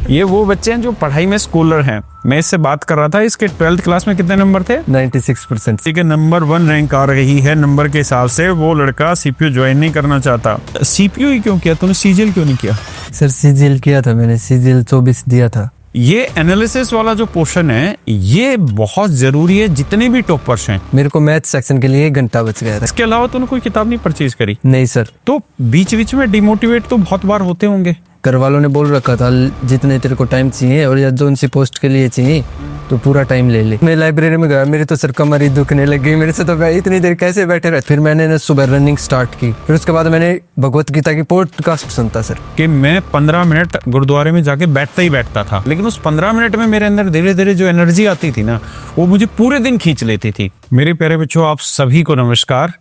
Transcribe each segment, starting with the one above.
ये वो बच्चे हैं जो पढ़ाई में स्कॉलर हैं। मैं इससे बात कर रहा था, इसके 12th क्लास में कितने नंबर थे? 96%। ठीक है, नंबर 1 रैंक आ रही है नंबर के हिसाब से। वो लड़का सीपीयू ज्वाइन नहीं करना चाहता। सीपीयू ही क्यों किया तूने, सीजीएल क्यों नहीं किया? सर सीजीएल किया था मैंने, सीजीएल 24 दिया था। ये एनालिसिस वाला जो पोर्शन है ये बहुत जरूरी है, जितने भी टॉपर्स हैं। मेरे को मैथ सेक्शन के लिए 1 घंटा बच गया था। इसके अलावा तूने कोई किताब नहीं परचेज करी? नहीं सर। तो बीच बीच में डिमोटिवेट तो बहुत बार होते होंगे। घर वालों ने बोल रखा था जितने तेरे को टाइम चाहिए और या जो सी पोस्ट के लिए चाहिए तो पूरा टाइम ले ले। मैं लाइब्रेरी में गया, मेरी तो सर कमर ही दुखने लगी मेरे से, तो मैं इतनी देर कैसे बैठे रहे। फिर मैंने सुबह रनिंग स्टार्ट की, फिर उसके बाद मैंने भगवत गीता की पॉडकास्ट सुनता सर। कि मैं 15 मिनट गुरुद्वारे में जाके बैठता ही बैठता था, लेकिन उस 15 मिनट में मेरे अंदर धीरे धीरे जो एनर्जी आती थी ना, वो मुझे पूरे दिन खींच लेती थी। मेरे प्यारे बच्चों, आप सभी को नमस्कार।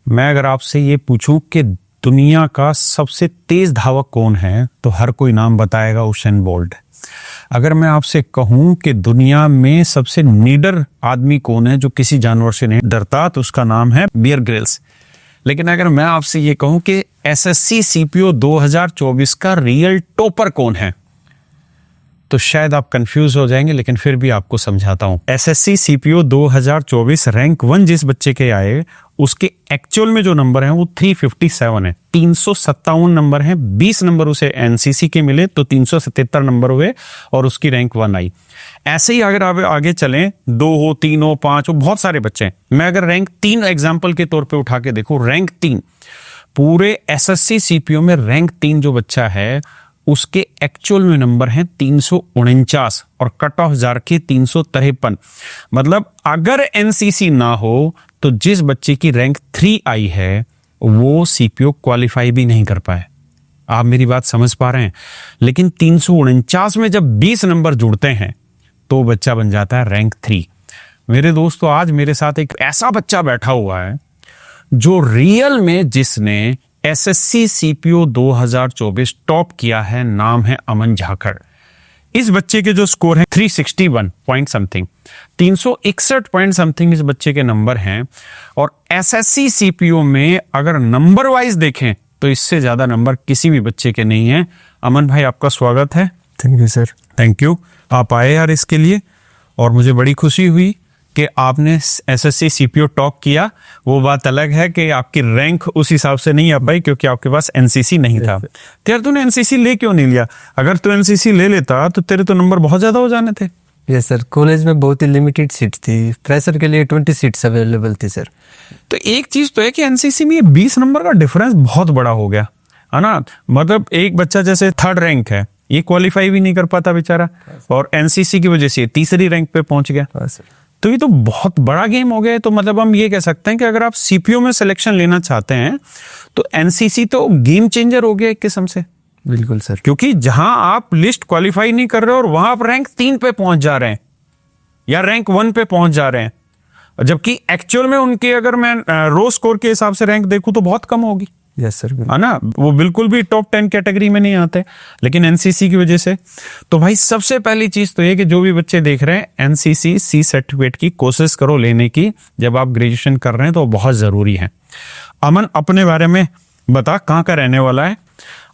मैं अगर आपसे ये पूछूं कि दुनिया का सबसे तेज धावक कौन है, तो हर कोई नाम बताएगा उसेन बोल्ट। अगर मैं आपसे कहूं कि दुनिया में सबसे निडर आदमी कौन है, जो किसी जानवर से नहीं डरता, तो उसका नाम है बियर ग्रिल्स। लेकिन अगर मैं आपसे ये कहूं कि एसएससी सीपीओ 2024 का रियल टॉपर कौन है, तो शायद आप कंफ्यूज हो जाएंगे, लेकिन फिर भी आपको समझाता हूं। एसएससी सीपीओ 2024 रैंक 1 जिस बच्चे के आए, उसके एक्चुअल में जो नंबर हैं वो 357 है। 357 नंबर हैं, 20 नंबर उसे एनसीसी के मिले तो 377 नंबर हुए और उसकी रैंक 1 आई। ऐसे ही अगर आप आगे चलें, 2 हो, 3 हो, 5 हो, बहुत सारे बच्चे हैं। मैं अगर रैंक 3 एग्जाम्पल के तौर पे उठा के देखूं, रैंक 3 पूरे एसएससी सीपीओ में रैंक 3 जो बच्चा है उसके एक्चुअल में नंबर हैं 349 और कट ऑफ जार के 353। मतलब अगर एनसीसी ना हो तो जिस बच्चे की रैंक 3 आई है वो सीपीओ क्वालिफाई भी नहीं कर पाए। आप मेरी बात समझ पा रहे हैं? लेकिन 349 में जब 20 नंबर जुड़ते हैं तो बच्चा बन जाता है रैंक 3। मेरे दोस्तों, आज मेरे साथ एक ऐसा बच्चा बैठा हुआ है जो रियल में जिसने एसएससी सीपीओ 2024 टॉप किया है। नाम है अमन झाखड़। इस बच्चे के जो स्कोर है 361 पॉइंट समथिंग, 361 पॉइंट समथिंग इस बच्चे के नंबर हैं। और एसएससी सीपीओ में अगर नंबर वाइज देखें तो इससे ज्यादा नंबर किसी भी बच्चे के नहीं है। अमन भाई, आपका स्वागत है। Thank you sir. Thank you, आप आए यार इसके लिए, और मुझे बड़ी खुशी हुई कि आपने एसएससी सीपीओ टॉप किया। वो बात अलग है कि आपकी रैंक उस हिसाब से नहीं आ पाई क्योंकि आपके पास एनसीसी नहीं था। तो यार तूने एनसीसी ले क्यों नहीं लिया? अगर तू एनसीसी ले लेता तो तेरे तो नंबर बहुत ज्यादा हो जाने थे। यस सर, कॉलेज में बहुत ही लिमिटेड सीट थी, फ्रेशर के लिए 20 सीट्स अवेलेबल थी सर। तो एक चीज तो है कि एनसीसी में 20 नंबर का डिफरेंस बहुत बड़ा हो गया है ना। मतलब एक बच्चा जैसे 3rd रैंक है, ये क्वालिफाई भी नहीं कर पाता बेचारा, और एनसीसी की वजह से 3री रैंक पे पहुंच गया। तो ये तो बहुत बड़ा गेम हो गया है। तो मतलब हम ये कह सकते हैं कि अगर आप सीपीओ में सिलेक्शन लेना चाहते हैं तो एनसीसी तो गेम चेंजर हो गया एक किस्म से। बिल्कुल सर, क्योंकि जहां आप लिस्ट क्वालिफाई नहीं कर रहे हो और वहां आप रैंक 3 पे पहुंच जा रहे हैं या रैंक 1 पे पहुंच जा रहे हैं, जबकि एक्चुअल में उनके अगर मैं रो स्कोर के हिसाब से रैंक देखूं तो बहुत कम होगी। यस सर, है ना, वो बिल्कुल भी टॉप 10 कैटेगरी में नहीं आते, लेकिन एनसीसी की वजह से। तो भाई सबसे पहली चीज तो ये कि जो भी बच्चे देख रहे हैं, एनसीसी सी सर्टिफिकेट की कोशिश करो लेने की जब आप ग्रेजुएशन कर रहे हैं, तो बहुत जरूरी है। अमन, अपने बारे में बता, कहाँ का रहने वाला है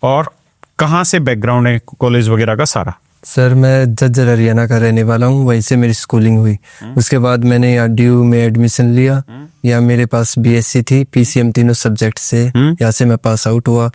और कहाँ से बैकग्राउंड है कॉलेज वगैरह का सारा? सर मैं झज्जर हरियाणा का रहने वाला हूँ, वहीं से मेरी स्कूलिंग हुई। उसके बाद मैंने यहाँ डीयू में एडमिशन लिया। यहाँ मेरे पास बीएससी थी, पीसीएम तीनों सब्जेक्ट से। यहाँ से मैं पास आउट हुआ,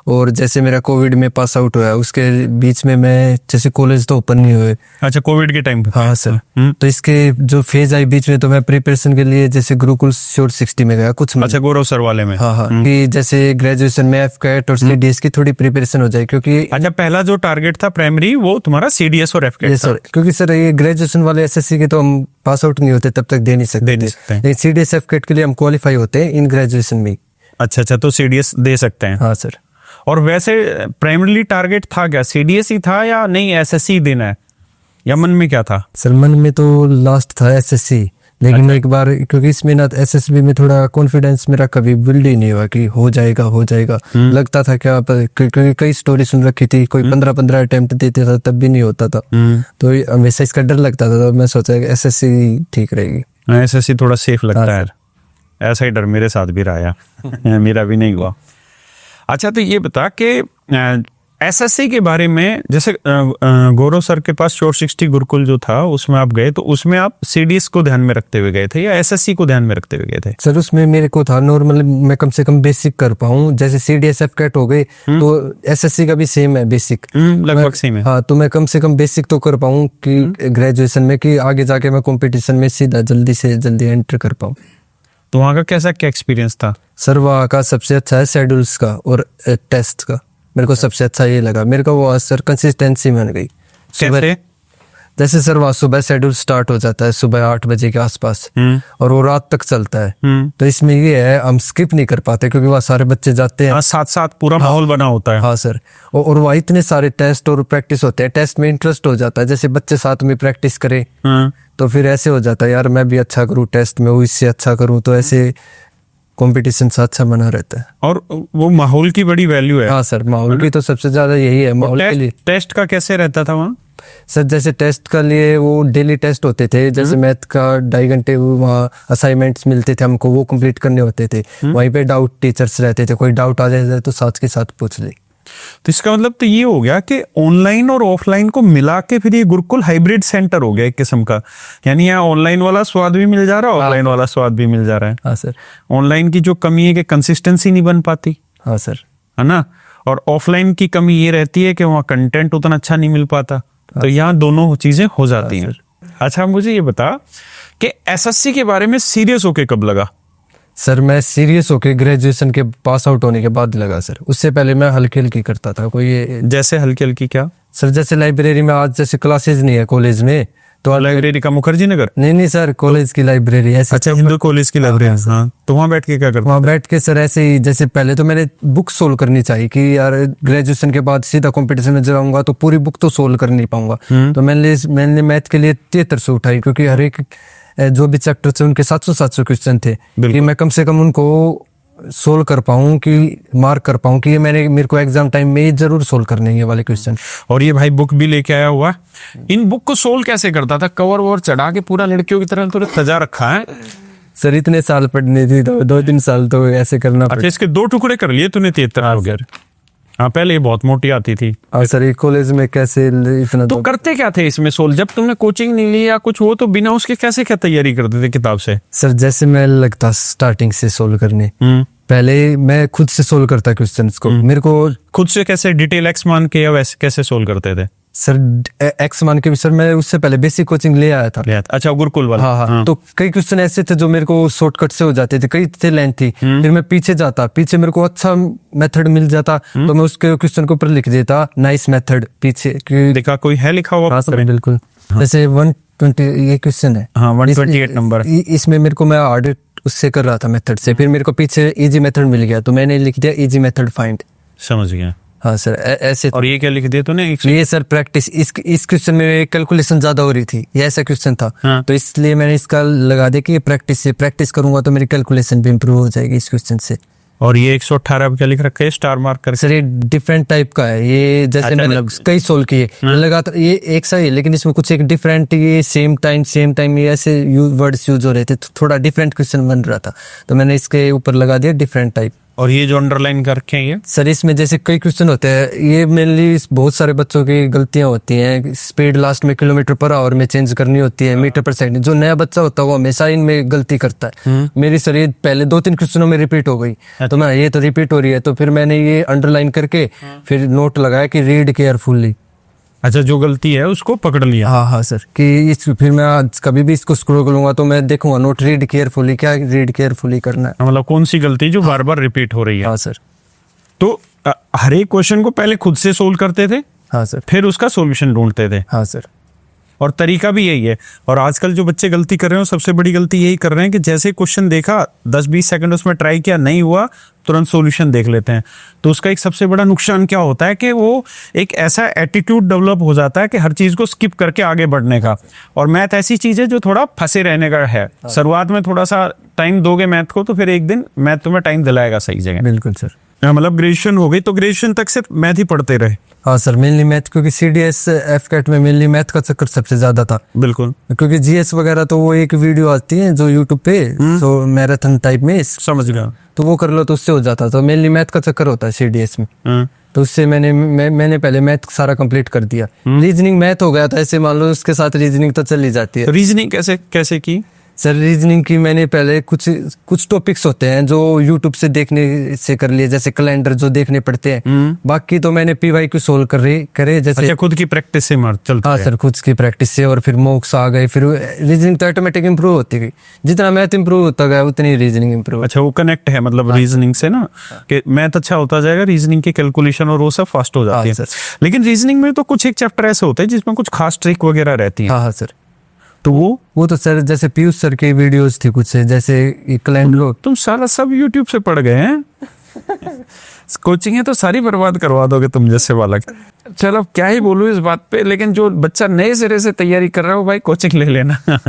और जैसे मेरा कोविड में पास आउट हुआ, उसके बीच में मैं जैसे कॉलेज तो ओपन नहीं हुए। अच्छा, कोविड के टाइम पे? हाँ सर। तो इसके जो फेज आई बीच में, तो मैं प्रिपरेशन के लिए जैसे गुरुकुल शॉर्ट 60 में गया कुछ। अच्छा, गौरव सर वाले में? हाँ हाँ, कि जैसे ग्रेजुएशन में एफकेट और सीडीएस की थोड़ी प्रिपरेशन हो जाए, क्योंकि अच्छा पहला जो टारगेट था प्राइमरी वो तुम्हारा सीडीएस और एफकेट था? क्योंकि सर ये ग्रेजुएशन वाले एसएससी के तो हम पास आउट नहीं होते, तब तक दे नहीं सकते। लेकिन सीडीएस एफकेट के लिए हम क्वालिफाई होते हैं इन ग्रेजुएशन में। अच्छा, तो सीडीएस दे सकते हैं? हाँ सर। और वैसे प्राइमरी टारगेट था क्या, सीडीएस ही था या नहीं एसएससी देना है, या मन में क्या था? सर मन में तो लास्ट था एसएससी, लेकिन एक बार क्योंकि इसमें ना एसएसबी में थोड़ा कॉन्फिडेंस मेरा कभी बिल्ड ही नहीं हुआ कि हो जाएगा। लगता था क्या, क्योंकि कई स्टोरी सुन रखी थी, कोई 15 अटेम्प्ट देते था तब भी नहीं होता था। तो हमेशा इसका डर लगता था, तो मैं सोचा कि एसएससी ठीक रहेगी। एसएससी थोड़ा सेफ लगता है। ऐसा ही डर मेरे साथ भी रहा, मेरा भी नहीं हुआ। अच्छा, तो ये बता कि एसएससी के बारे में, जैसे गौरव सर के पास श्योर 60 गुरुकुल जो था उसमें आप गए, तो उसमें आप सीडीएस को ध्यान में रखते हुए गए थे या एसएससी को ध्यान में रखते हुए गए थे? सर उसमें मेरे को था नॉर्मल, मैं कम से कम बेसिक कर पाऊँ, जैसे सीडीएस एफकेट हो गए तो एसएससी का भी सेम है बेसिक, लगभग सेम है। हाँ, तो मैं कम से कम बेसिक तो कर पाऊँ कि ग्रेजुएशन में, कि आगे जाके मैं कंपटीशन में सीधा जल्दी से जल्दी एंटर कर पाऊँ। तो वहाँ का कैसा क्या एक्सपीरियंस था? सर वहाँ का सबसे अच्छा है शेड्यूल्स का और टेस्ट का, मेरे को सबसे अच्छा ये लगा। मेरे को वो सर कंसिस्टेंसी बन गई। कैसे? जैसे सर वहाँ सुबह शेड्यूल स्टार्ट हो जाता है सुबह 8 बजे के आसपास और वो रात तक चलता है। तो इसमें ये है हम स्किप नहीं कर पाते क्योंकि वहाँ सारे बच्चे जाते हैं। हाँ, साथ साथ पूरा माहौल बना होता है। हाँ सर, और वहाँ इतने सारे टेस्ट और प्रैक्टिस होते हैं, टेस्ट में इंटरेस्ट हो जाता है, जैसे बच्चे साथ में प्रैक्टिस करें तो फिर ऐसे हो जाता है यार मैं भी अच्छा करूँ टेस्ट में, वो इससे अच्छा करूँ, तो ऐसे कंपटीशन से अच्छा बना रहता है। और वो माहौल की बड़ी वैल्यू है। हाँ सर, माहौल की तो सबसे ज्यादा यही है माहौल के लिए। टेस्ट का कैसे रहता था वहाँ? सर जैसे टेस्ट का लिए वो डेली टेस्ट होते थे, जैसे मैथ का 2.5 घंटे वहाँ असाइनमेंट्स मिलते थे हमको, वो कंप्लीट करने होते थे। वहीं पे डाउट टीचर्स रहते थे, कोई डाउट आ जाए तो साथ के साथ पूछ ले। तो इसका मतलब तो ये हो गया कि ऑनलाइन और ऑफलाइन को मिला के फिर ये गुरुकुल हाइब्रिड सेंटर हो गया एक किस्म का, यानी यहाँ ऑनलाइन वाला स्वाद भी मिल जा रहा है, ऑफलाइन वाला स्वाद भी मिल जा रहा है। हाँ सर। ऑनलाइन की जो कमी है कि कंसिस्टेंसी नहीं बन पाती, हाँ सर, है ना, और ऑफलाइन की कमी ये रहती है कि वहाँ कंटेंट उतना अच्छा नहीं मिल पाता। तो यहाँ दोनों चीजें हो जाती हैं। अच्छा मुझे ये बता कि एसएससी के बारे में सीरियस होके कब लगा? सर मैं सीरियस होके ग्रेजुएशन के पास आउट होने के बाद लगा सर, उससे पहले मैं हल्की हल्की करता था। कोई जैसे हल्की हल्की क्या? सर जैसे लाइब्रेरी में आज जैसे क्लासेज नहीं है कॉलेज में, तो लाइब्रेरी का मुखर्जी नगर? नहीं सर, कॉलेज की लाइब्रेरी ऐसे। अच्छा, हिंदू कॉलेज की लाइब्रेरी। हाँ, तो वहाँ बैठ के क्या करते? वहाँ बैठ के सर ऐसे ही, जैसे पहले तो मैंने बुक सोल्व करनी चाहिए कि यार ग्रेजुएशन के बाद सीधा कंपटीशन में जाऊंगा तो पूरी बुक तो सोल्व कर नहीं पाऊंगा। तो मैंने मैथ के लिए 7300 उठाई, क्योंकि हर एक जो भी चैप्टर थे उनके 700 क्वेश्चन थे कि मैं कम से कम उनको सोल्व कर पाऊं, कि मार्क कर पाऊं कि ये मेरे को एग्जाम टाइम में ये जरूर सोल्व करने ये वाले क्वेश्चन। और ये भाई बुक भी लेके आया हुआ। इन बुक को सोल्व कैसे करता था? कवर ववर चढ़ा के पूरा लड़कियों की तरह तो सजा रखा है? सर इतने साल पढ़ने थी तो 2-3 साल तो ऐसे करना पड़ा। अच्छा, इसके 2 टुकड़े कर लिए तूने 73 हो गया। हाँ, पहले ये बहुत मोटी आती थी। हाँ सर, ये कॉलेज में कैसे इतना तो करते क्या थे इसमें सोल्व? जब तुमने कोचिंग नहीं ली या कुछ हो तो बिना उसके कैसे क्या तैयारी करते थे किताब से? सर जैसे मैं लगता स्टार्टिंग से सोल्व करने, पहले मैं खुद से सोल्व करता क्वेश्चंस को। मेरे को खुद से कैसे? डिटेल एक्स मान के या वैसे कैसे सोल्व करते थे? सर एक्स मान के भी सर मैं उससे पहले बेसिक कोचिंग ले आया था। अच्छा, गुरुकुल वाला। हाँ। तो कई क्वेश्चन ऐसे थे जो मेरे को शॉर्टकट से हो जाते थे, कई थे लेंथी। फिर मैं पीछे जाता, पीछे मेरे को अच्छा मेथड मिल जाता तो मैं उसके क्वेश्चन के ऊपर लिख देता नाइस मेथड पीछे। देखा कोई है लिखा हुआ? हाँ सर, बिल्कुल। जैसे 120 ये क्वेश्चन है। हाँ, 128 नंबर। इसमें मेरे को मैं हार्ड उससे कर रहा था मेथड से, फिर मेरे को पीछे इजी मेथड मिल गया तो मैंने लिख दिया इजी मेथड फाइंड। समझ गया। हाँ सर, ऐसे। और ये क्या लिख दिया तूने? ये सर प्रैक्टिस, इस क्वेश्चन में कैलकुलेशन ज्यादा हो रही थी, ये ऐसा क्वेश्चन था। हाँ। तो इसलिए मैंने इसका लगा दिया कि प्रैक्टिस करूंगा तो मेरी कैलकुलेशन भी इंप्रूव हो जाएगी इस क्वेश्चन से। और ये 118 क्या लिख रखा है स्टार मार्क करके? सर ये डिफरेंट टाइप का है, ये जैसे मैंने कई सोल्व किए लगातार, ये एक सा ही है लेकिन इसमें कुछ एक डिफरेंट, ये सेम टाइम ये ऐसे वर्ड्स यूज हो रहे थे, तो थोड़ा डिफरेंट क्वेश्चन बन रहा था तो मैंने इसके ऊपर लगा दिया डिफरेंट टाइप। और ये जो अंडरलाइन कर रखे हैं ये? सर इसमें जैसे कई क्वेश्चन होते हैं, ये मेनली बहुत सारे बच्चों की गलतियां होती हैं। स्पीड लास्ट में km/h में चेंज करनी होती है, मीटर पर सेकंड। जो नया बच्चा होता है वो हमेशा इनमें गलती करता है। मेरी सर ये पहले 2-3 क्वेश्चनों में रिपीट हो गई। तो मैं ये तो रिपीट हो रही है, तो फिर मैंने ये अंडरलाइन करके फिर नोट लगाया कि रीड केयरफुली। अच्छा, जो गलती है उसको पकड़ लिया। हाँ सर, कि फिर मैं आज कभी भी इसको स्क्रॉल करूंगा तो मैं देखूंगा नोट रीड केयरफुली, क्या रीड केयरफुली करना है, मतलब कौन सी गलती जो बार बार रिपीट हो रही है। हाँ सर। तो हर एक क्वेश्चन को पहले खुद से सोल्व करते थे? हाँ सर। फिर उसका सॉल्यूशन ढूंढते थे? हाँ सर। और तरीका भी यही है। और आजकल जो बच्चे गलती कर रहे हैं सबसे बड़ी गलती यही कर रहे हैं कि जैसे क्वेश्चन देखा 10-20 सेकंड उसमें ट्राई किया, नहीं हुआ, तुरंत सॉल्यूशन देख लेते हैं। तो उसका एक सबसे बड़ा नुकसान क्या होता है कि वो एक ऐसा एटीट्यूड डेवलप हो जाता है कि हर चीज को स्किप करके आगे बढ़ने का। और मैथ ऐसी चीज है जो थोड़ा फंसे रहने का है। शुरुआत में थोड़ा सा टाइम दोगे मैथ को तो फिर एक दिन मैथ तुम्हें टाइम दिलाएगा सही जगह। बिल्कुल सर। मतलब ग्रेजुएशन हो गई तो ग्रेजुएशन तक सिर्फ मैथ ही पढ़ते रहे? हाँ सर, मेनली मैथ, क्योंकि सीडीएस एफकेट में मेनली मैथ का चक्कर सबसे ज्यादा था। बिल्कुल। क्योंकि जीएस वगैरह तो वो एक वीडियो आती है जो यूट्यूब पे, तो मैराथन टाइप में, समझ गया, तो वो कर लो तो उससे हो जाता। तो मेनली मैथ का चक्कर होता है सीडीएस में। तो उससे मैंने पहले मैथ सारा कंप्लीट कर दिया। रीजनिंग मैथ हो गया था, ऐसे मान लो उसके साथ रीजनिंग तो चल ही जाती है। रीजनिंग कैसे कैसे की? सर रीजनिंग की मैंने पहले कुछ टॉपिक्स होते हैं जो यूट्यूब से देखने से कर लिए, जैसे कैलेंडर जो देखने पड़ते हैं। बाकी तो मैंने PYQ सोल्व करे जैसे। अच्छा, खुद की प्रैक्टिस से मार चलता हाँ है। सर, खुद की प्रैक्टिस से, और फिर मॉक्स आ गए, फिर रीजनिंग तो ऑटोमेटिक इंप्रूव होती गई। जितना मैथ इंप्रूव होता गया उतनी रीजनिंग इंप्रूव। अच्छा, वो कनेक्ट है मतलब रीजनिंग से ना, कि मैथ अच्छा होता जाएगा, रीजनिंग की कैलकुलेशन और वो सब फास्ट हो जाती है। सर। लेकिन रीजनिंग में तो कुछ एक चैप्टर ऐसे होते हैं जिसमें कुछ खास ट्रिक वगैरह रहती है। हाँ सर, तो वो तो सर जैसे पीयूष सर की वीडियोस थी कुछ से, जैसे कैलेंडर। तुम सारा सब यूट्यूब से पढ़ गए हैं। कोचिंग है तो सारी बर्बाद करवा दोगे तुम जैसे बालक। चलो क्या ही बोलूं इस बात पे, लेकिन जो बच्चा नए सिरे से तैयारी कर रहा है वो भाई कोचिंग ले लेना।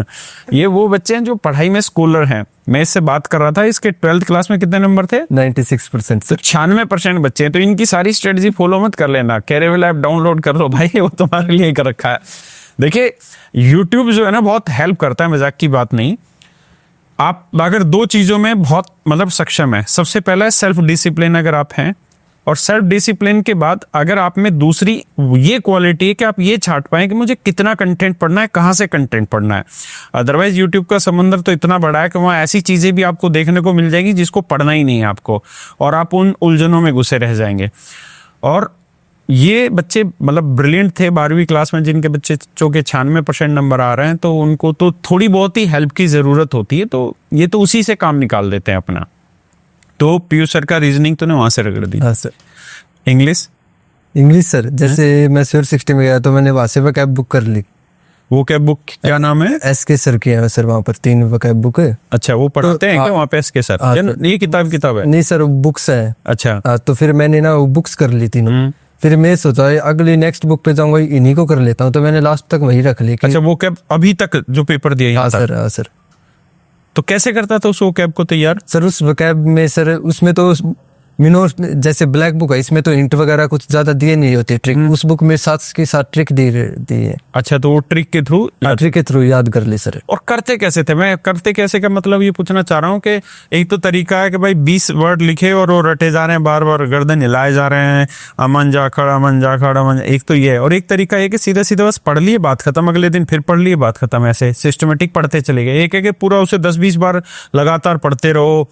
ये वो बच्चे हैं जो पढ़ाई में स्कॉलर हैं। मैं इससे बात कर रहा था, इसके 12th क्लास में कितने नंबर थे? 96% तो सर। 96% बच्चे हैं। तो इनकी सारी स्ट्रेटजी फॉलो मत कर लेना, कैरेवल ऐप डाउनलोड कर लो भाई, वो तुम्हारे लिए कर रखा है। देखिए YouTube जो है ना बहुत हेल्प करता है, मजाक की बात नहीं। आप अगर दो चीजों में बहुत मतलब सक्षम है, सबसे पहला है सेल्फ डिसिप्लिन अगर आप हैं, और सेल्फ डिसिप्लिन के बाद अगर आप में दूसरी ये क्वालिटी है कि आप ये छांट पाए कि मुझे कितना कंटेंट पढ़ना है, कहाँ से कंटेंट पढ़ना है। अदरवाइज यूट्यूब का समंदर तो इतना बड़ा है कि वहाँ ऐसी चीजें भी आपको देखने को मिल जाएंगी जिसको पढ़ना ही नहीं है आपको, और आप उन उलझनों में घुसे रह जाएंगे। और ये बच्चे मतलब ब्रिलियंट थे 12वीं क्लास में, जिनके बच्चे के 96% नंबर आ रहे हैं, तो उनको तो थोड़ी बहुत ही हेल्प की जरूरत होती है, तो ये तो उसी से काम निकाल देते हैं अपना। तो पीयूष सर का रीजनिंग तूने वहां से रगड़ दी। हाँ सर। इंग्लिश सर जैसे मैं स्योर 60 में गया तो मैंने वहां से वकैब बुक कर ली। वो कैब बुक क्या नाम है? SK सर की है सर, वहाँ पर 3 वकैब बुक है। अच्छा, वो पढ़ाते हैं क्या वहाँ पे SK सर? ये किताब है? नहीं सर, बुक्स है। अच्छा। तो फिर मैंने ना वो बुक्स कर ली 3। फिर मैं सोचा अगली नेक्स्ट बुक पे जाऊंगा, इन्हीं को कर लेता हूँ, तो मैंने लास्ट तक वही रख ली। अच्छा, वो कैब अभी तक जो पेपर दिया? हाँ सर, हाँ सर। तो कैसे करता था उस वो कैब को तैयार? सर उस वकैब में सर, उसमें तो मिनोर जैसे ब्लैक बुक है, इसमें तो हिंट वगैरह कुछ ज्यादा दिए नहीं होते ट्रिक। उस बुक में साथ के साथ ट्रिक दी है। अच्छा, तो वो ट्रिक के थ्रू याद कर ले सर। और करते कैसे थे? मैं करते कैसे का मतलब ये पूछना चाह रहा हूँ कि एक तो तरीका है कि भाई 20 वर्ड लिखे और वो रटे जा रहे हैं, बार बार गर्दन हिलाए जा रहे हैं, अमन जाखड़ अमन जाखड़ अमन, एक तो ये है। और एक तरीका है कि सीधा सीधा बस पढ़ लिए, बात खत्म, अगले दिन फिर पढ़ लिए, बात खत्म। ऐसे सिस्टमेटिक पढ़ते चले गए। एक है कि पूरा उसे 10-20 बार लगातार पढ़ते रहो,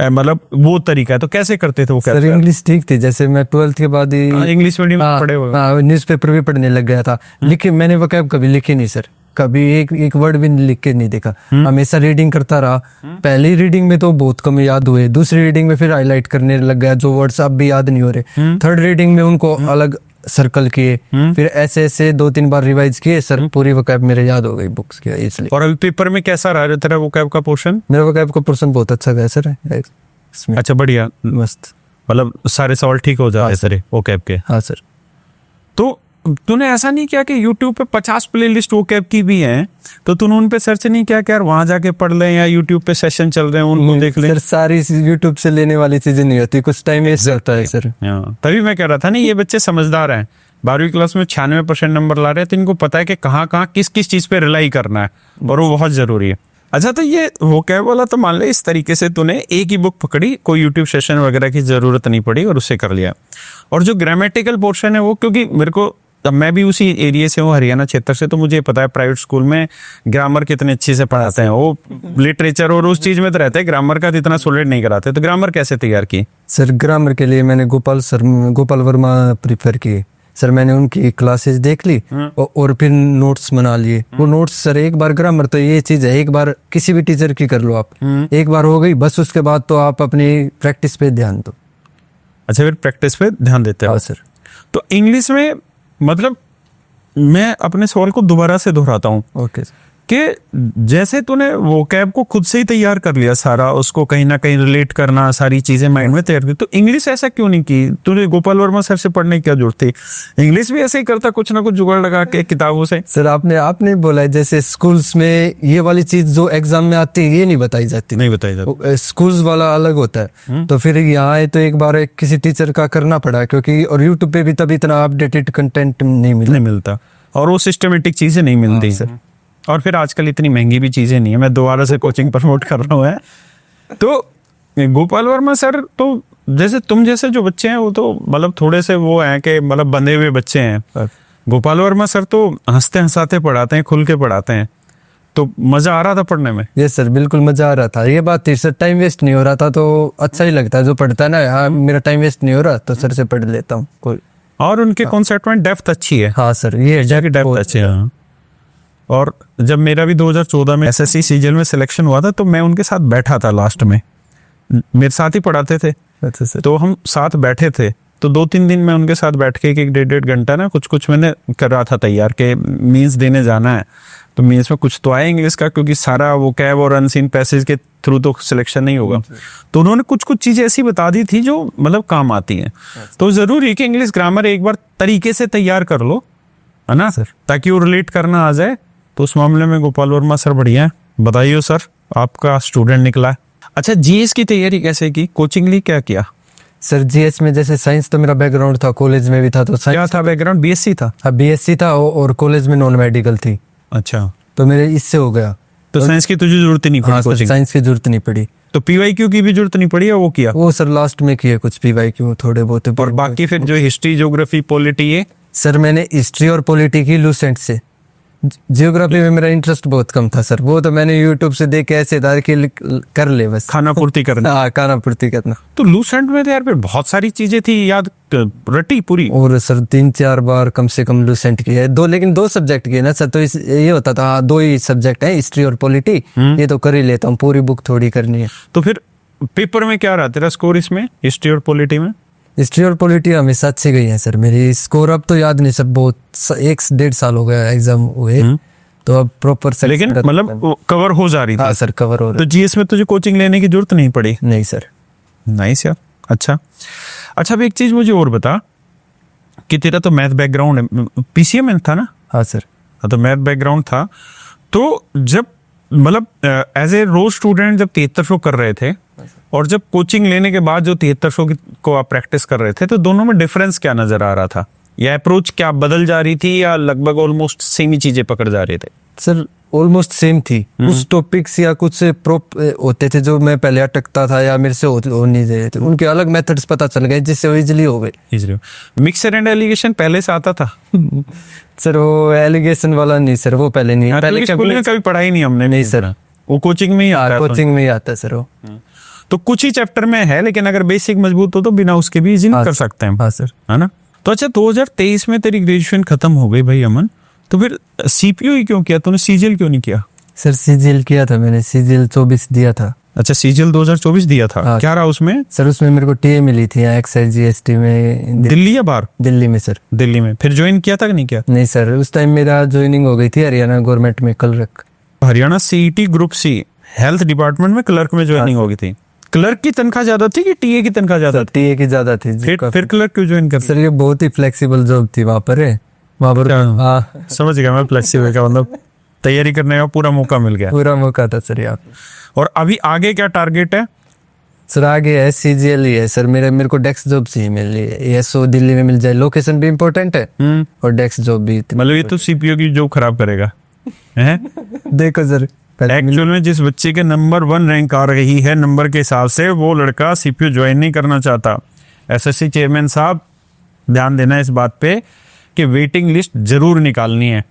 मतलब वो तरीका है। तो कैसे करते थे वो? सर इंग्लिश ठीक थी, जैसे मैं 12th के बाद ही इंग्लिश मीडियम पढ़े हुए, न्यूज़पेपर भी पढ़ने लग गया था। लिखे मैंने वकैब कभी लिखी नहीं सर, कभी एक वर्ड भी लिख के नहीं देखा। हमेशा रीडिंग करता रहा। पहली रीडिंग में तो बहुत कम याद हुए, दूसरी रीडिंग में फिर हाईलाइट करने लग गया, जो वर्ड्स अब भी याद नहीं हो रहे। थर्ड रीडिंग में उनको अलग सर्कल किए, फिर ऐसे 2-3 बार रिवाइज किए सर, पूरी वकैब मेरे याद हो गई बुक्स की, इसलिए। और अभी पेपर में कैसा रहा तेरा वकैब का पोर्शन? मेरा वकैब का पोर्शन बहुत अच्छा गया सर। अच्छा, बढ़िया, मस्त, मतलब सारे सवाल ठीक हो जाते तेरे वकैब के? हाँ सर। तो तूने ऐसा नहीं किया कि YouTube पे 50 प्लेलिस्ट वकैब की भी हैं, तो तूने उन पे सर्च नहीं किया कि यार वहां जाके पढ़ लें, या YouTube पे सेशन चल रहे हैं उनको देख लें? सर सारी YouTube से लेने वाली चीजें नहीं होती, कुछ टाइम वेस्ट होता है सर। तभी मैं कह रहा था ना, ये बच्चे समझदार हैं। 12वीं क्लास में 96% नंबर ला रहे हैं, तो इनको पता है कि कहाँ किस किस चीज पे रिलाई करना है, और वो बहुत जरूरी है। अच्छा, तो ये वोकैब वाला तो मान ले इस तरीके से तूने एक ही बुक पकड़ी, कोई यूट्यूब सेशन वगैरह की जरूरत नहीं पड़ी और उससे कर लिया। और जो ग्रामेटिकल पोर्शन है वो, क्योंकि मेरे को, मैं भी उसी एरिया से हूँ, हरियाणा क्षेत्र से, तो मुझे पता है प्राइवेट स्कूल में ग्रामर कितने अच्छे से पढ़ाते हैं। वो लिटरेचर और उस चीज में तो रहते हैं, ग्रामर का तो इतना सोलिड नहीं कराते। तो ग्रामर कैसे तैयार की? सर ग्रामर के लिए मैंने गोपाल वर्मा प्रीफर किए सर। मैंने उनकी क्लासेस देख ली और फिर नोट्स बना लिए। वो नोट्स सर, एक बार ग्रामर तो ये चीज है, एक बार किसी भी टीचर की कर लो आप, एक बार हो गई बस, उसके बाद तो आप अपनी प्रैक्टिस पे ध्यान दो। अच्छा, फिर प्रैक्टिस पे ध्यान देते हो? हाँ सर। तो इंग्लिश में मतलब मैं अपने सवाल को दोबारा से दोहराता हूँ। Okay sir. कि जैसे तूने वोकैब को खुद से ही तैयार कर लिया सारा, उसको कहीं ना कहीं रिलेट करना, सारी चीजें माइंड में तैयार की, तो इंग्लिश ऐसा क्यों नहीं की तूने? गोपाल वर्मा सर से पढ़ने की क्या जरूरत थी? इंग्लिश भी ऐसे ही करता, कुछ ना कुछ जुगाड़ लगा के किताबों से। सर आपने बोला है, जैसे स्कूल्स में ये वाली चीज जो एग्जाम में आती है ये नहीं बताई जाती। नहीं बताई जाती, स्कूल्स वाला अलग होता है। तो फिर यहाँ आए तो एक बार किसी टीचर का करना पड़ा, क्योंकि और यूट्यूब पे भी तब इतना अपडेटेड कंटेंट नहीं मिलता, और वो सिस्टमेटिक चीजें नहीं मिलती सर। और फिर आजकल इतनी महंगी भी चीजें नहीं है। मैं दोबारा से कोचिंग प्रमोट कर रहा हूँ। तो गोपाल वर्मा सर तो जैसे तुम जैसे जो बच्चे हैं वो तो मतलब थोड़े से वो हैं कि मतलब बंधे हुए बच्चे हैं। गोपाल वर्मा सर तो हंसते हंसाते पढ़ाते हैं, खुल के पढ़ाते हैं, तो मजा आ रहा था पढ़ने में। यस सर, बिल्कुल मजा आ रहा था। ये बात थी सर, टाइम वेस्ट नहीं हो रहा था तो अच्छा ही लगता है। जो पढ़ता है ना, हाँ मेरा टाइम वेस्ट नहीं हो रहा तो सर से पढ़ लेता हूँ कोई। और उनके कॉन्सेप्ट में डेप्थ अच्छी है। हाँ सर, ये डेप्थ अच्छी है। हाँ। और जब मेरा भी 2014 में एसएससी सीजीएल में सिलेक्शन हुआ था तो मैं उनके साथ बैठा था लास्ट में, मेरे साथ ही पढ़ाते थे। अच्छा सर। तो हम साथ बैठे थे, तो 2-3 दिन मैं उनके साथ बैठ के एक 1.5 घंटा ना कुछ मैंने कर रहा था तैयार के मीन्स देने जाना है। तो मीन्स में कुछ तो आया इंग्लिश का, क्योंकि सारा वो कैब और अनसीन पैसेज के थ्रू तो सिलेक्शन नहीं होगा। तो उन्होंने कुछ चीजें ऐसी बता दी थी जो मतलब काम आती हैं। तो जरूरी है कि इंग्लिश ग्रामर एक बार तरीके से तैयार कर लो, है ना सर, ताकि वो रिलेट करना आ जाए। तो उस मामले में गोपाल वर्मा सर बढ़िया है। बताइए सर, आपका स्टूडेंट निकला है। अच्छा, जीएस की तैयारी कैसे की, कोचिंग ली, क्या किया? सर जीएस में जैसे साइंस तो मेरा बैकग्राउंड था, कॉलेज में भी था। तो क्या साइंस था बैकग्राउंड? बीएससी था? हाँ बीएससी था और कॉलेज में नॉन मेडिकल थी। अच्छा, तो मेरे इससे हो गया। तो साइंस की तुझे जरूरत ही नहीं पड़ी? हाँ सर, साइंस की जरूरत नहीं पड़ी। तो पीवाईक्यू की भी जरूरत नहीं पड़ी या वो किया? वो सर लास्ट में किए कुछ पीवाईक्यू थोड़े बहुत। और बाकी फिर जो हिस्ट्री, ज्योग्राफी, पॉलिटी, ये सर मैंने हिस्ट्री और पॉलिटी की लूसेंट से। जियोग्राफी में मेरा इंटरेस्ट बहुत कम था सर, वो तो मैंने यूट्यूब से देख के ऐसे था कि कर ले बस, खाना पूर्ति करना। हाँ खाना पूर्ति करना। तो लूसेंट में तो यार फिर बहुत सारी चीजें थी, याद रटी पूरी? और सर 3-4 बार कम से कम लूसेंट किए दो, लेकिन 2 सब्जेक्ट किए ना सर। तो ये होता था, हाँ 2 ही सब्जेक्ट है, हिस्ट्री और पॉलिटी, ये तो कर ही लेता हूँ, पूरी बुक थोड़ी करनी है। तो फिर पेपर में क्या रहा तेरा स्कोर इसमें, हिस्ट्री और पॉलिटी में? हिस्ट्री और पॉलिटी हमेशा अच्छी गई है सर मेरी। स्कोर अब तो याद नहीं सर, बहुत 1-1.5 साल हो गया एग्जाम हुए, तो अब प्रॉपर। लेकिन मतलब कवर हो जा रही थी? हाँ सर, कवर हो रहा। तो जीएस में तुझे कोचिंग लेने की जरूरत नहीं पड़ी? नहीं सर। नाइस यार, अच्छा। अब एक चीज मुझे और बता कि तेरा तो मैथ बैकग्राउंड है, पीसीएम में था ना? हाँ सर। तो मैथ बैकग्राउंड था, तो जब मतलब एज ए रोज स्टूडेंट जब 7300 कर रहे थे और जब कोचिंग लेने के बाद जो 7300 को आप प्रैक्टिस कर रहे थे, तो दोनों में डिफरेंस क्या नजर आ रहा था? या अप्रोच क्या बदल जा रही थी या लगभग ऑलमोस्ट सेम ही चीजें पकड़ जा रहे थे? सर ऑलमोस्ट सेम थी। कुछ टॉपिक्स या कुछ प्रोप होते थे जो मैं पहले अटकता था या मेरे से हो नहीं रहे थे, उनके अलग मेथड्स पता चल गए जिससे वो इजीली हो गए। मिक्सर एंड एलिगेशन पहले से आता था? सर वो एलिगेशन वाला नहीं सर, वो पहले नहीं। पहले स्कूल में कभी पढ़ाई नहीं हमने? नहीं सर, वो कोचिंग में ही आता है। कोचिंग में ही आता है सर वो। तो कुछ ही चैप्टर में है, लेकिन अगर बेसिक मजबूत हो तो बिना उसके भी इजी कर सकते हैं। हाँ सर। है ना? तो अच्छा, 2023 में तेरी ग्रेजुएशन खत्म हो गई भाई अमन, तो फिर सीपीयू ही क्यों किया तूने, सीजीएल क्यों नहीं किया? सर सीजीएल किया था मैंने, सीजीएल 24 दिया था। अच्छा, सीजीएल 2024 दिया था। हाँ। क्या रहा उसमें? सर उसमें मेरे को टीए मिली थी एक्साइज जीएसटी में। दिल्ली या बाहर? दिल्ली में सर। दिल्ली में। फिर ज्वाइन किया था कि नहीं किया? नहीं सर, उस टाइम मेरा ज्वाइनिंग हो गई थी हरियाणा गवर्नमेंट में, clerk. Haryana CET group C health department में क्लर्क में ज्वाइनिंग हो गई थी। क्लर्क की तनख्वाह ज्यादा थी कि टीए की तनख्वाह ज्यादा थी? टीए की ज्यादा थी। फिर क्लर्क क्यों ज्वाइन कर? सर ये बहुत ही फ्लेक्सिबल जॉब थी वहाँ पर। हाँ समझ गया मैं, फ्लेक्सिबल का मतलब तैयारी करने का पूरा मौका मिल गया। पूरा मौका था सर यहाँ पे। और अभी आगे क्या टारगेट है? सर आगे है सीजीएल ही है सर, मेरे को डेस्क जॉब चाहिए मेरे लिए। एएसओ दिल्ली में मिल जाए, लोकेशन भी इम्पोर्टेंट है और डेस्क जॉब भी। मतलब ये तो सीपीयू की जॉब खराब करेगा हैं? देखो सर, एक्चुअल में जिस बच्चे के नंबर 1 रैंक आ रही है नंबर के हिसाब से, वो लड़का सीपीयू ज्वाइन नहीं करना चाहता। एसएससी चेयरमैन साहब ध्यान देना इस बात पे कि वेटिंग लिस्ट जरूर निकालनी है,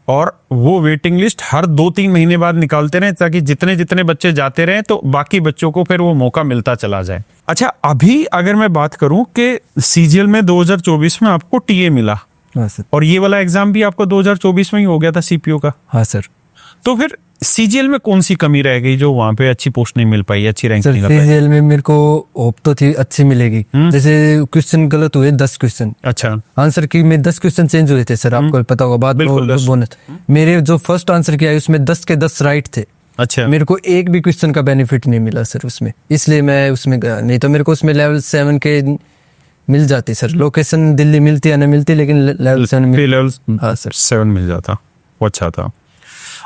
और वो वेटिंग लिस्ट हर 2-3 महीने बाद निकालते रहे, ताकि जितने जितने बच्चे जाते रहे तो बाकी बच्चों को फिर वो मौका मिलता चला जाए। अच्छा, अभी अगर मैं बात करूं कि सीजीएल में 2024 में आपको टीए मिला, हाँ सर, और ये वाला एग्जाम भी आपको 2024 में ही हो गया था सीपीयू का। हाँ सर। तो फिर सीजीएल में कौन सी कमी रह गई जो वहां पे अच्छी पोस्ट नहीं मिल पाई, अच्छी रैंक सर नहीं कर पाई? सीजीएल में मेरे को होप तो थी अच्छी मिलेगी। जैसे क्वेश्चन गलत हुए 10 क्वेश्चन, अच्छा, आंसर की में 10 क्वेश्चन चेंज हुए थे सर, आपको पता होगा बात। बिल्कुल, 10। बोनस मेरे जो फर्स्ट आंसर किया उसमें 10 के 10 राइट थे। अच्छा, मेरे को एक भी क्वेश्चन का बेनिफिट नहीं मिला सर उसमें, इसलिए मैं उसमें गया। नहीं तो मेरे को उसमें लेवल 7 के मिल जाती सर। लोकेशन दिल्ली मिलती है ना मिलती, लेकिन लेवल 7 हाँ सर 7 मिल जाता, वो अच्छा था।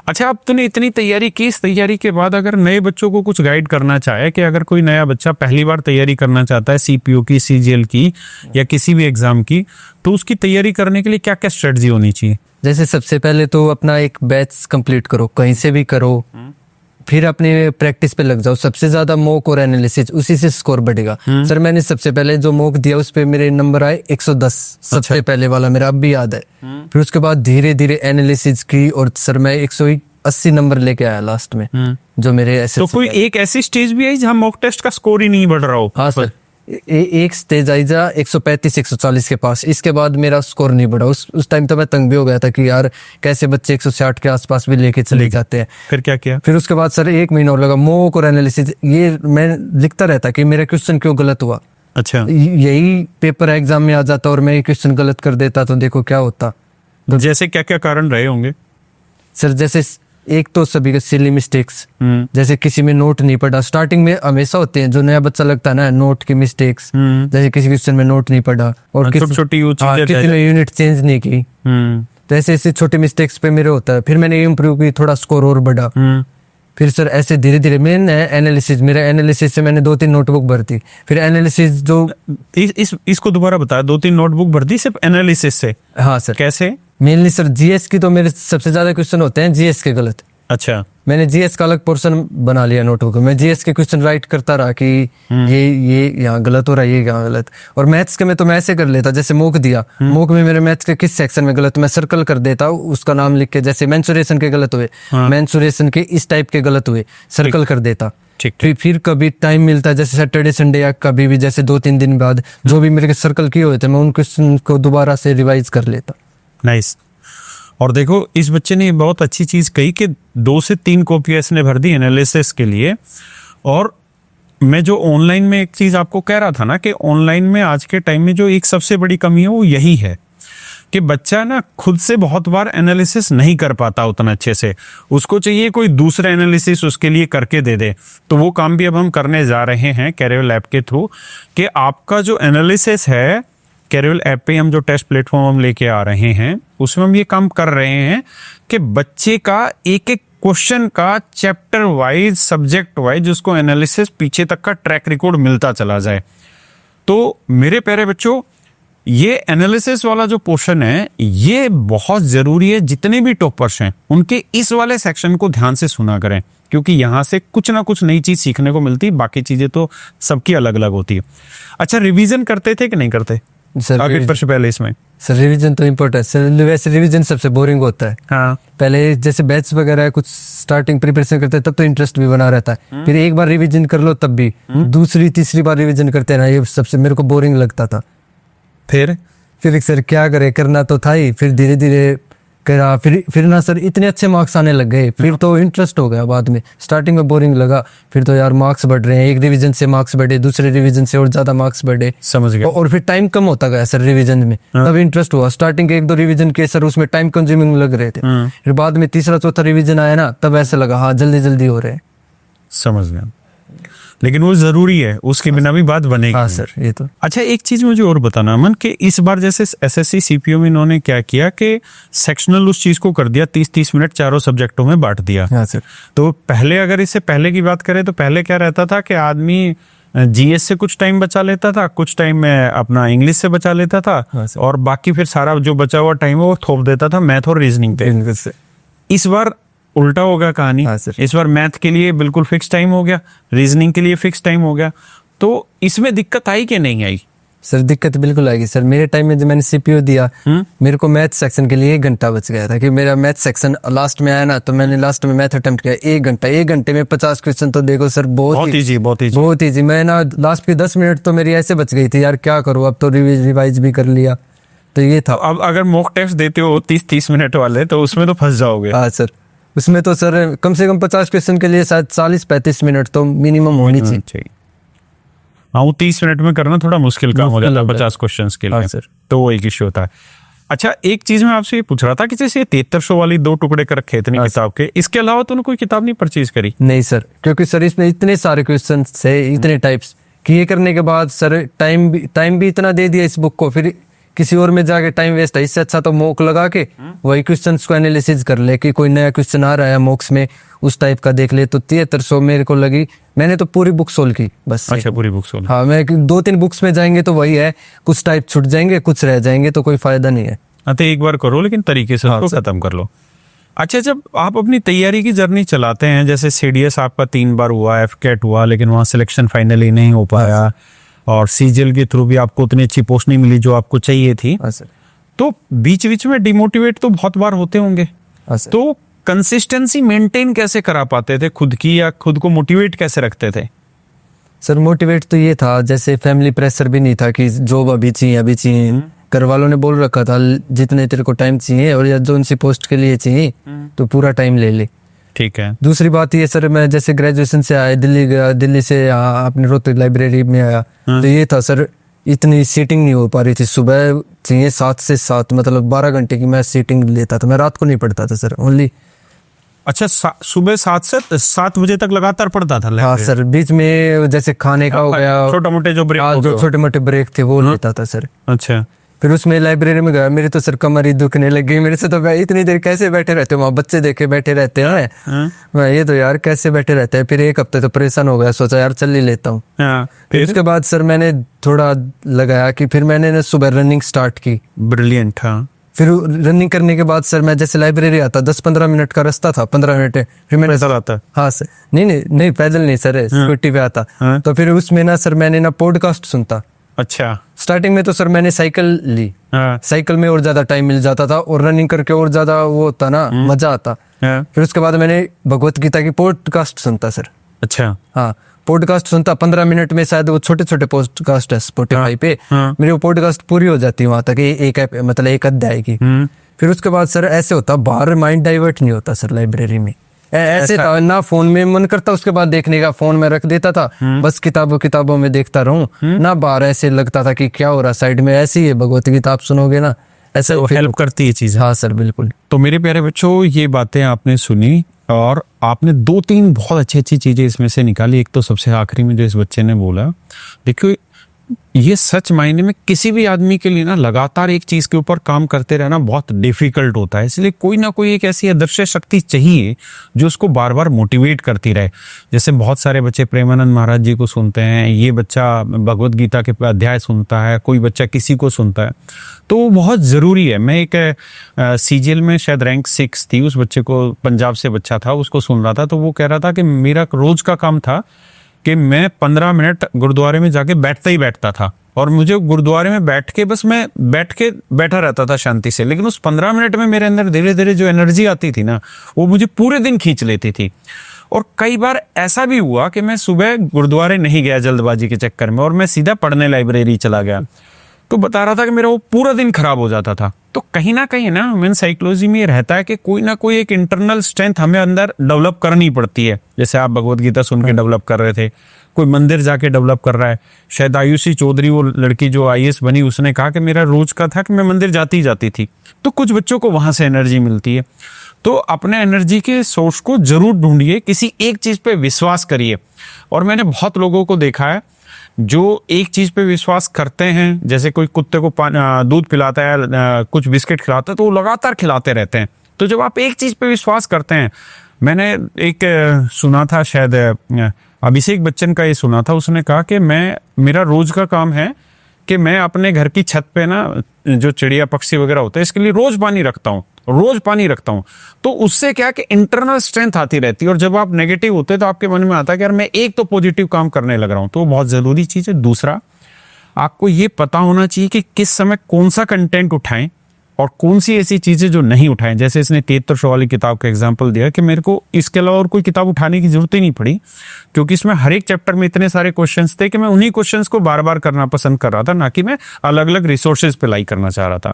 अच्छा, अब तूने इतनी तैयारी की, इस तैयारी के बाद अगर नए बच्चों को कुछ गाइड करना चाहे कि अगर कोई नया बच्चा पहली बार तैयारी करना चाहता है सीपीयू की, सीजीएल की या किसी भी एग्जाम की, तो उसकी तैयारी करने के लिए क्या क्या स्ट्रेटजी होनी चाहिए? जैसे सबसे पहले तो अपना एक बैच कंप्लीट करो, कहीं से भी करो, फिर अपने प्रैक्टिस पे लग जाओ, सबसे ज्यादा मॉक और एनालिसिस, उसी से स्कोर बढ़ेगा। सर मैंने सबसे पहले जो मॉक दिया उस पे मेरे नंबर आए 110, सबसे पहले वाला मेरा अब भी याद है। फिर उसके बाद धीरे धीरे एनालिसिस की और सर मैं 180 नंबर लेके आया लास्ट में, जो मेरे ऐसे। तो कोई एक ऐसी स्टेज भी आई जहाँ मॉक टेस्ट का स्कोर ही नहीं बढ़ रहा हो? हाँ सर, एक स्टेज आई जा 135 140 के पास, इसके बाद मेरा स्कोर नहीं बढ़ा। उस टाइम तो मैं तंग भी हो गया था कि यार कैसे बच्चे 160 के आसपास भी लेके चले जाते हैं। फिर क्या किया? फिर उसके बाद सर 1 महीना और लगा, मॉक और एनालिसिस ये मैं लिखता रहता कि मेरा क्वेश्चन क्यों गलत हुआ। अच्छा, यही पेपर एग्जाम में आ जाता और मैं क्वेश्चन गलत कर देता तो देखो क्या होता। जैसे क्या क्या कारण रहे होंगे? सर जैसे एक तो सभी के सिली मिस्टेक्स, जैसे किसी में नोट नहीं पढ़ा, स्टार्टिंग में हमेशा होते हैं, जो नया बच्चा लगता है ना, नोट की मिस्टेक्स, जैसे किसी क्वेश्चन में नोट नहीं पढ़ा और छोटी किसी ने यूनिट चेंज नहीं की, तो ऐसे ऐसे छोटे मिस्टेक्स पे मेरे होता है। फिर मैंने इम्प्रूव की, थोड़ा स्कोर और बढ़ा। फिर सर ऐसे धीरे धीरे मैंने एनालिसिस, मेरा एनालिसिस से मैंने 2-3 नोटबुक भरती। फिर एनालिसिस जो इसको दोबारा बताया, 2-3 नोटबुक भरती सिर्फ एनालिसिस से? हाँ सर। कैसे? मेनली सर जीएस की तो मेरे सबसे ज्यादा क्वेश्चन होते हैं जीएस के गलत। अच्छा, मैंने जीएस का अलग पोर्शन बना लिया नोटबुक में, मैं जीएस के क्वेश्चन राइट करता रहा कि ये यहाँ गलत हो रहा है, ये यहाँ गलत। और मैथ्स के में तो मैं ऐसे कर लेता, जैसे मोक दिया, मोक में मेरे मैथ्स के किस सेक्शन में गलत, मैं सर्कल कर देता हूँ उसका नाम लिख के, जैसे मेंसुरेशन के गलत हुए, मेंसुरेशन के इस टाइप के गलत हुए, सर्कल कर देता। फिर कभी टाइम मिलता है जैसे सैटरडे संडे या कभी भी जैसे 2-3 दिन बाद जो भी मेरे सर्कल किए हुए थे मैं उन क्वेश्चन को दोबारा से रिवाइज कर लेता। नाइस। और देखो इस बच्चे ने बहुत अच्छी चीज कही कि 2 से 3 कॉपी इसने भर दी एनालिसिस के लिए। और मैं जो ऑनलाइन में एक चीज आपको कह रहा था ना कि ऑनलाइन में आज के टाइम में जो एक सबसे बड़ी कमी है वो यही है कि बच्चा ना खुद से बहुत बार एनालिसिस नहीं कर पाता उतना अच्छे से, उसको चाहिए कोई दूसरा एनालिसिस उसके लिए करके दे दे। तो वो काम भी अब हम करने जा रहे हैं कैरियर लैब के थ्रू कि आपका जो एनालिसिस है कैरियर ऐप पे हम जो टेस्ट प्लेटफॉर्म हम लेके आ रहे हैं उसमें हम ये काम कर रहे हैं कि बच्चे का एक एक क्वेश्चन का चैप्टर वाइज सब्जेक्ट वाइज उसको एनालिसिस पीछे तक का ट्रैक रिकॉर्ड मिलता चला जाए। तो मेरे प्यारे बच्चों, ये एनालिसिस वाला जो पोर्शन है ये बहुत जरूरी है। जितने भी टॉपर्स हैं उनके इस वाले सेक्शन को ध्यान से सुना करें, क्योंकि यहां से कुछ ना कुछ नई चीज सीखने को मिलती है, बाकी चीजें तो सबकी अलग अलग होती है। अच्छा, रिवीजन करते थे कि नहीं करते सर? आगे पर से पहले इसमें सर रिवीजन तो इम्पोर्टेंट है सर, वैसे रिवीजन सबसे बोरिंग होता है। हाँ, पहले जैसे बैच वगैरह कुछ स्टार्टिंग प्रिपरेशन करते हैं तब तो इंटरेस्ट भी बना रहता है, फिर एक बार रिवीजन कर लो तब भी दूसरी तीसरी बार रिवीजन करते हैं ना, ये सबसे मेरे को बोरिंग लगता था। फिर सर क्या करे, करना तो था ही, फिर धीरे धीरे करा, फिर ना सर इतने अच्छे मार्क्स आने लग गए, फिर तो इंटरेस्ट हो गया। बाद में स्टार्टिंग में बोरिंग लगा, फिर तो यार मार्क्स बढ़ रहे हैं, एक रिवीजन से मार्क्स बढ़े, दूसरे रिवीजन से और ज्यादा मार्क्स बढ़े, समझ गया। और फिर टाइम कम होता गया सर रिवीजन में, तब इंटरेस्ट हुआ। स्टार्टिंग के 1-2 रिवीजन के सर उसमें टाइम कंज्यूमिंग लग रहे थे, फिर बाद में तीसरा चौथा रिवीजन आया ना तब ऐसा लगा हाँ जल्दी जल्दी हो रहे हैं। समझ गया, लेकिन वो जरूरी है, उसके बिना भी बात बनेगी। हाँ सर, ये तो। अच्छा, एक चीज मुझे और बताना अमन कि इस बार जैसे एसएससी सीपीओ में इन्होंने क्या किया कि सेक्शनल उस चीज को कर दिया, 30-30 मिनट चारों सब्जेक्टों में बांट दिया। हाँ सर। तो पहले अगर इससे पहले की बात करें तो पहले क्या रहता था कि आदमी जीएस से कुछ टाइम बचा लेता था, कुछ टाइम में अपना इंग्लिश से बचा लेता था, और बाकी फिर सारा जो बचा हुआ टाइम है वो थोप देता था मैथ और रीजनिंग पे। इस बार उल्टा होगा कहानी। हाँ सर। इस बार मैथ के लिए बिल्कुल फिक्स टाइम हो गया, रीजनिंग के लिए फिक्स टाइम हो गया। तो इसमें दिक्कत आई कि नहीं आई? सर दिक्कत बिल्कुल आएगी सर। मेरे टाइम में जब मैंने सीपीओ दिया मेरे को मैथ सेक्शन के लिए 1 घंटा बच गया था कि मेरा मैथ सेक्शन लास्ट में आया ना, तो मैंने लास्ट में मैथ अटेम्प्ट किया 1 घंटा। 1 घंटे में 50 क्वेश्चन, तो देखो सर बहुत इजी, बहुत ईजी। मैं ना लास्ट के 10 मिनट तो मेरी ऐसे बच गई थी यार, क्या करूँ, अब तो रिवाइज भी कर लिया। तो ये था। अब अगर मॉक टेस्ट देते हो 30-30 मिनट वाले तो उसमें तो फंस जाओगे। हाँ सर, उसमें तो सर कम से कम 50 क्वेश्चन के लिए शायद 40-35 मिनट तो मिनिमम होनी चाहिए। हाँ, वो 30 मिनट में करना थोड़ा मुश्किल काम हो जाता है 50 क्वेश्चंस के लिए। हाँ सर। तो वो एक इश्यू होता है। अच्छा, एक चीज मैं आपसे ये पूछ रहा था कि जैसे 7300 वाली 2 टुकड़े कर रखे इतनी किताब के, इसके अलावा तूने कोई किताब नहीं परचेज करी? नहीं सर, क्योंकि सर इसमें इतने सारे क्वेश्चन थे, इतने टाइप्स कि ये करने के बाद सर टाइम भी इतना दे दिया इस बुक को, फिर किसी और में जाके टाइम वेस्ट है। इससे अच्छा तो मॉक लगा के वही क्वेश्चंस को एनालिसिस कर ले कि कोई नया क्वेश्चन आ रहा है मॉक्स में उस टाइप का देख ले। तो 7300 मेरे को लगी, मैंने तो पूरी बुक सोल्व की बस। अच्छा, पूरी बुक सोल्व। हाँ, मैं 2-3 बुक्स में जाएंगे तो वही है, कुछ टाइप छूट जाएंगे, कुछ रह जाएंगे, तो कोई फायदा नहीं है। तो एक बार करो लेकिन तरीके से उसको खत्म कर लो। अच्छा, जब आप अपनी तैयारी की जर्नी चलाते हैं, जैसे सीडीएस आपका 3 बार हुआ, एफकेट हुआ, लेकिन वहाँ सिलेक्शन फाइनली नहीं हो पाया, और सीजीएल के थ्रू भी आपको उतनी अच्छी पोस्ट नहीं मिली जो आपको चाहिए थी, हाँ सर। तो बीच बीच में डिमोटिवेट तो बहुत बार होते होंगे, हाँ सर। तो कंसिस्टेंसी मेंटेन कैसे करा पाते थे खुद की, या खुद को मोटिवेट कैसे रखते थे? सर मोटिवेट तो ये था, जैसे फैमिली प्रेशर भी नहीं था कि जॉब अभी चाहिए। घर वालों ने बोल रखा था जितने तेरे को टाइम चाहिए और या जो उनसी पोस्ट के लिए चाहिए तो पूरा टाइम ले ले। ठीक है। दूसरी बात ये सर, मैं जैसे ग्रेजुएशन से आया, दिल्ली गया, दिल्ली से अपने रोहतक लाइब्रेरी में आया, तो ये था सर, इतनी सीटिंग नहीं हो पा रही थी। सुबह चाहिए 7 से 7, मतलब 12 घंटे की मैं सीटिंग लेता था। मैं रात को नहीं पढ़ता था सर, ओनली। अच्छा, सुबह 7 से 7 बजे तक लगातार पढ़ता था? हाँ सर, बीच में जैसे खाने का हो गया, छोटे मोटे जो ब्रेक, जो छोटे मोटे ब्रेक थे वो लेता था सर। अच्छा। फिर उसमें लाइब्रेरी में गया, मेरी तो सर कमर ही दुखने लगी। मेरे से तो भाई इतनी देर कैसे बैठे रहते हो, वहाँ बच्चे देखे बैठे रहते हैं, मैं ये तो यार कैसे बैठे रहते हैं। फिर एक हफ्ते तो परेशान हो गया, सोचा यार चल ही लेता हूँ। फिर उसके बाद सर मैंने थोड़ा लगाया कि फिर मैंने सुबह रनिंग स्टार्ट की। ब्रिलियंट। हाँ। फिर रनिंग करने के बाद सर मैं जैसे लाइब्रेरी आता, 10-15 मिनट का रास्ता था, 15 मिनट। फिर मैंने पैदल आता? हाँ सर, नहीं पैदल नहीं सर, स्कूटी पे आता। तो फिर उसमें ना सर मैंने ना पॉडकास्ट सुनता। अच्छा। स्टार्टिंग में तो सर मैंने साइकिल ली, साइकिल में और ज्यादा टाइम मिल जाता था और रनिंग करके और ज्यादा वो होता ना, मजा आता। फिर उसके बाद मैंने भगवत गीता की पॉडकास्ट सुनता सर। अच्छा। हाँ, पॉडकास्ट सुनता 15 मिनट में, शायद वो छोटे छोटे पॉडकास्ट है स्पॉटिफाई पे, मेरी वो पॉडकास्ट पूरी हो जाती वहां तक, मतलब एक अध्याय की। फिर उसके बाद सर ऐसे होता, बाहर माइंड डाइवर्ट नहीं होता सर लाइब्रेरी में। ऐसे था ना, फोन में मन करता उसके बाद देखने का, फोन में रख देता था, बस किताबों में देखता रहूं ना। बाहर ऐसे लगता था कि क्या हो रहा साइड में, ऐसी है भगवत गीता आप सुनोगे ना, ऐसे हेल्प करती है चीज। हाँ सर बिल्कुल। तो मेरे प्यारे बच्चों, ये बातें आपने सुनी और आपने 2-3 बहुत अच्छी अच्छी चीजें इसमें से निकाली। एक तो सबसे आखिरी में जो इस बच्चे ने बोला, देखिए ये सच मायने में किसी भी आदमी के लिए ना लगातार एक चीज के ऊपर काम करते रहना बहुत डिफिकल्ट होता है। इसलिए कोई ना कोई एक ऐसी अदृश्य शक्ति चाहिए जो उसको बार बार मोटिवेट करती रहे। जैसे बहुत सारे बच्चे प्रेमानंद महाराज जी को सुनते हैं, ये बच्चा भगवत गीता के अध्याय सुनता है, कोई बच्चा किसी को सुनता है, तो वो बहुत ज़रूरी है। मैं एक सीजीएल में शायद रैंक 6 थी, उस बच्चे को, पंजाब से बच्चा था, उसको सुन रहा था, तो वो कह रहा था कि मेरा रोज का काम था कि मैं 15 मिनट गुरुद्वारे में जाके बैठता था, और मुझे गुरुद्वारे में बैठ के बैठा रहता था शांति से, लेकिन उस 15 मिनट में मेरे अंदर धीरे धीरे जो एनर्जी आती थी ना, वो मुझे पूरे दिन खींच लेती थी। और कई बार ऐसा भी हुआ कि मैं सुबह गुरुद्वारे नहीं गया जल्दबाजी के चक्कर में, और मैं सीधा पढ़ने लाइब्रेरी चला गया, तो बता रहा था कि मेरा वो पूरा दिन खराब हो जाता था। तो कहीं ना ह्यूमन साइकोलॉजी में ये रहता है कि कोई ना कोई एक इंटरनल स्ट्रेंथ हमें अंदर डेवलप करनी पड़ती है। जैसे आप भगवत गीता सुन के डेवलप कर रहे थे, कोई मंदिर जाके डेवलप कर रहा है। शायद आयुषी चौधरी, वो लड़की जो आईएएस बनी, उसने कहा कि मेरा रोज का था कि मैं मंदिर जाती थी। तो कुछ बच्चों को वहां से एनर्जी मिलती है। तो अपने एनर्जी के सोर्स को जरूर ढूंढिए, किसी एक चीज पे विश्वास करिए। और मैंने बहुत लोगों को देखा है जो एक चीज पे विश्वास करते हैं, जैसे कोई कुत्ते को दूध पिलाता है, कुछ बिस्किट खिलाता है, तो वो लगातार खिलाते रहते हैं। तो जब आप एक चीज पे विश्वास करते हैं, मैंने एक सुना था, शायद अभिषेक बच्चन का ये सुना था, उसने कहा कि मेरा रोज का काम है कि मैं अपने घर की छत पे ना, जो चिड़िया पक्षी वगैरह होते हैं, इसके लिए रोज पानी रखता हूँ। तो उससे क्या कि इंटरनल स्ट्रेंथ आती रहती है, और जब आप नेगेटिव होते हैं तो आपके मन में आता है कि यार मैं एक तो पॉजिटिव काम करने लग रहा हूँ। तो वो बहुत जरूरी चीज है। दूसरा, आपको ये पता होना चाहिए कि किस समय कौन सा कंटेंट उठाएं और कौन सी ऐसी चीजें जो नहीं उठाएं। जैसे इसने तेतर शो वाली किताब का एग्जाम्पल दिया कि मेरे को इसके अलावा और कोई किताब उठाने की जरूरत ही नहीं पड़ी, क्योंकि इसमें हर एक चैप्टर में इतने सारे क्वेश्चंस थे कि मैं उन्हीं क्वेश्चंस को बार बार करना पसंद कर रहा था, ना कि मैं अलग अलग रिसोर्सेज पे लाई करना चाह रहा था।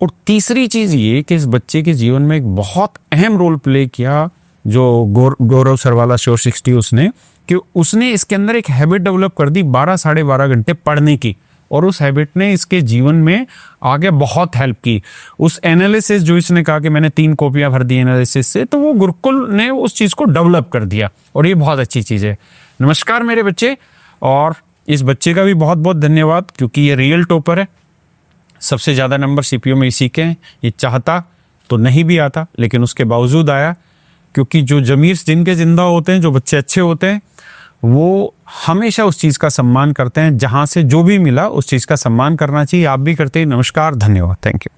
और तीसरी चीज ये कि इस बच्चे के जीवन में एक बहुत अहम रोल प्ले किया, जो गौरव सरवाला शो 60, उसने इसके अंदर एक हैबिट डेवलप कर दी 12-12.5 घंटे पढ़ने की, और उस हैबिट ने इसके जीवन में आगे बहुत हेल्प की। उस एनालिसिस जो इसने कहा कि मैंने 3 कॉपियां भर दी एनालिसिस से, तो वो गुरुकुल ने उस चीज को डेवलप कर दिया, और ये बहुत अच्छी चीज है। नमस्कार मेरे बच्चे, और इस बच्चे का भी बहुत बहुत धन्यवाद, क्योंकि ये रियल टॉपर है। सबसे ज्यादा नंबर सीपीयू में इसी के हैं। ये चाहता तो नहीं भी आता, लेकिन उसके बावजूद आया, क्योंकि जो जमीर जिनके जिंदा होते हैं, जो बच्चे अच्छे होते हैं, वो हमेशा उस चीज का सम्मान करते हैं। जहां से जो भी मिला उस चीज का सम्मान करना चाहिए। आप भी करते हैं। नमस्कार, धन्यवाद, थैंक यू।